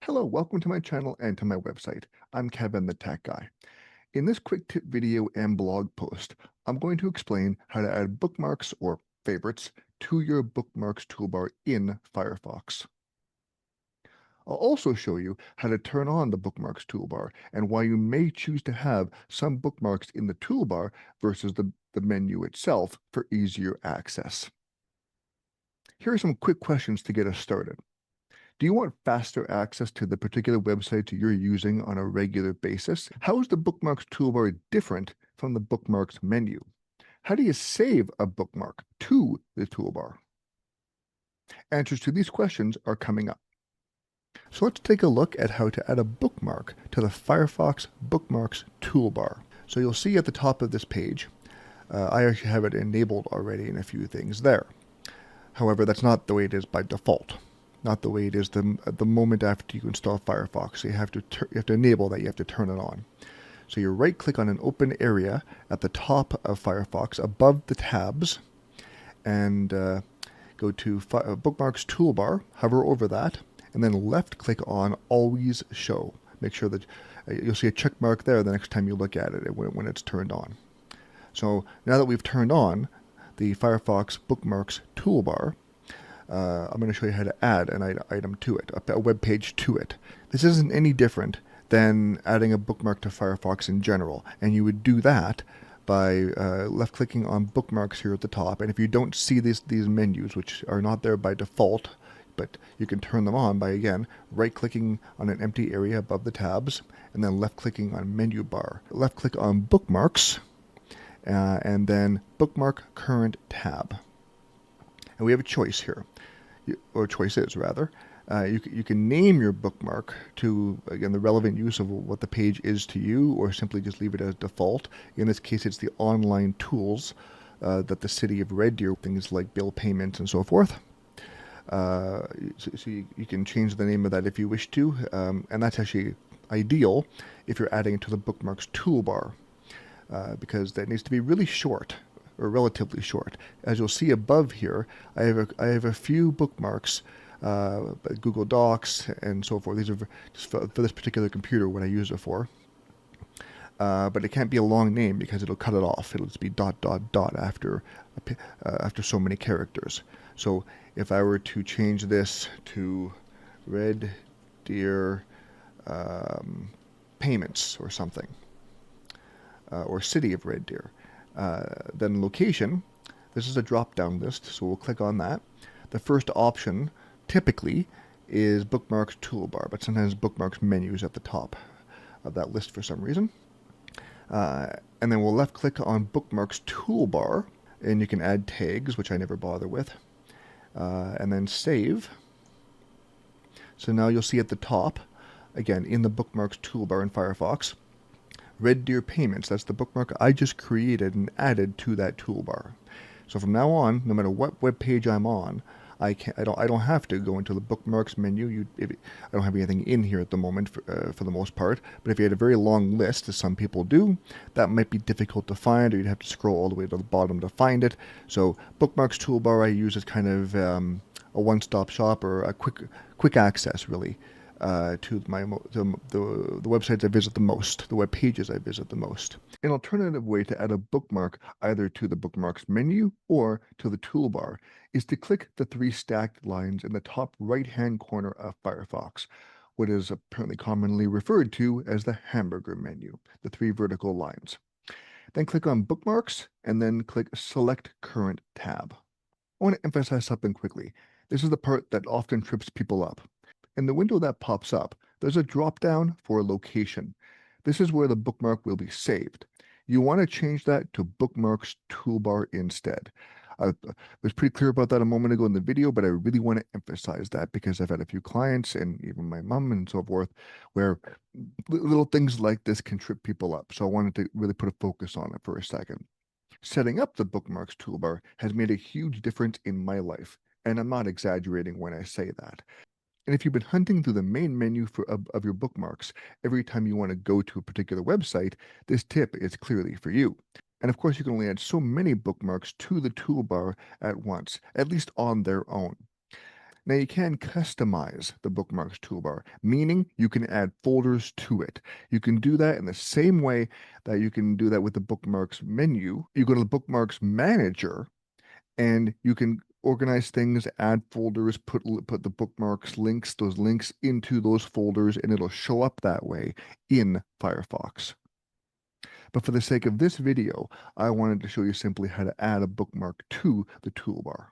Hello, welcome to my channel and to my website. I'm Kevin the Tech Guy. In this quick tip video and blog post, I'm going to explain how to add bookmarks or favorites to your bookmarks toolbar in Firefox. I'll also show you how to turn on the bookmarks toolbar and why you may choose to have some bookmarks in the toolbar versus the menu itself for easier access. Here are some quick questions to get us started. Do you want faster access to the particular websites you're using on a regular basis? How is the Bookmarks toolbar different from the Bookmarks menu? How do you save a bookmark to the toolbar? Answers to these questions are coming up. So let's take a look at how to add a bookmark to the Firefox Bookmarks toolbar. So you'll see at the top of this page, I actually have it enabled already in a few things there. However, that's not the way it is by default. Not the way it is the moment after you install Firefox. So you have to enable that. You have to turn it on. So you right-click on an open area at the top of Firefox above the tabs, and go to Bookmarks Toolbar. Hover over that, and then left-click on Always Show. Make sure that you'll see a check mark there the next time you look at it when it's turned on. So now that we've turned on the Firefox Bookmarks Toolbar, I'm going to show you how to add an item to it, a web page to it. This isn't any different than adding a bookmark to Firefox in general, and you would do that by left-clicking on bookmarks here at the top. And if you don't see these menus, which are not there by default, but you can turn them on by, again, right-clicking on an empty area above the tabs, and then left-clicking on menu bar. Left-click on bookmarks, and then bookmark current tab. And we have a choice here, or choices rather. You can name your bookmark to, again, the relevant use of what the page is to you, or simply just leave it as default. In this case, it's the online tools that the city of Red Deer, things like bill payments and so forth. So you can change the name of that if you wish to, and that's actually ideal if you're adding it to the bookmarks toolbar, because that needs to be really short, or relatively short. As you'll see above here, I have a few bookmarks, Google Docs and so forth. These are just for this particular computer, what I use it for. But it can't be a long name because it'll cut it off. It'll just be ... after so many characters. So if I were to change this to Red Deer Payments or something, or City of Red Deer, then location, this is a drop-down list, so we'll click on that. The first option typically is Bookmarks Toolbar, but sometimes Bookmarks menus at the top of that list for some reason. And then we'll left-click on Bookmarks Toolbar, and you can add tags, which I never bother with, and then save. So now you'll see at the top, again, in the Bookmarks Toolbar in Firefox, Red Deer Payments. That's the bookmark I just created and added to that toolbar. So from now on, no matter what web page I'm on, I don't have to go into the bookmarks menu. I don't have anything in here at the moment for the most part. But if you had a very long list, as some people do, that might be difficult to find, or you'd have to scroll all the way to the bottom to find it. So bookmarks toolbar I use as kind of a one-stop shop, or a quick access really. To the websites I visit the most, the web pages I visit the most. An alternative way to add a bookmark either to the bookmarks menu or to the toolbar is to click the three stacked lines in the top right-hand corner of Firefox, what is apparently commonly referred to as the hamburger menu, the three vertical lines. Then click on Bookmarks, and then click Select Current Tab. I want to emphasize something quickly. This is the part that often trips people up. In the window that pops up, there's a drop-down for location. This is where the bookmark will be saved. You want to change that to Bookmarks Toolbar instead. I was pretty clear about that a moment ago in the video, but I really want to emphasize that because I've had a few clients, and even my mom and so forth, where little things like this can trip people up. So I wanted to really put a focus on it for a second. Setting up the Bookmarks Toolbar has made a huge difference in my life, and I'm not exaggerating when I say that. And if you've been hunting through the main menu of your bookmarks every time you want to go to a particular website, this tip is clearly for you. And of course, you can only add so many bookmarks to the toolbar at once, at least on their own. Now you can customize the Bookmarks toolbar, meaning you can add folders to it. You can do that in the same way that you can do that with the Bookmarks menu. You go to the Bookmarks Manager and you can organize things, add folders, put the bookmarks links, those links into those folders, and it'll show up that way in Firefox. But for the sake of this video, I wanted to show you simply how to add a bookmark to the toolbar.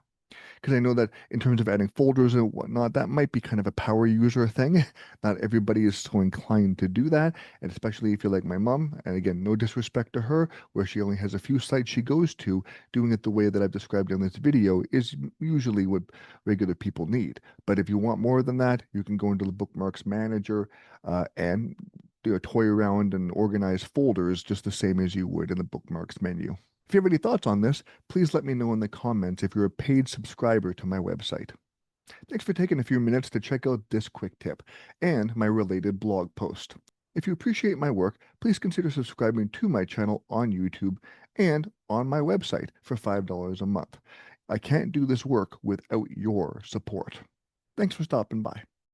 Because I know that in terms of adding folders and whatnot, that might be kind of a power user thing. Not everybody is so inclined to do that, and especially if you're like my mom, and again, no disrespect to her, where she only has a few sites she goes to, doing it the way that I've described in this video is usually what regular people need. But if you want more than that, you can go into the Bookmarks Manager and toy around and organize folders just the same as you would in the Bookmarks menu. If you have any thoughts on this, please let me know in the comments if you're a paid subscriber to my website. Thanks for taking a few minutes to check out this quick tip and my related blog post. If you appreciate my work, please consider subscribing to my channel on YouTube and on my website for $5 a month. I can't do this work without your support. Thanks for stopping by.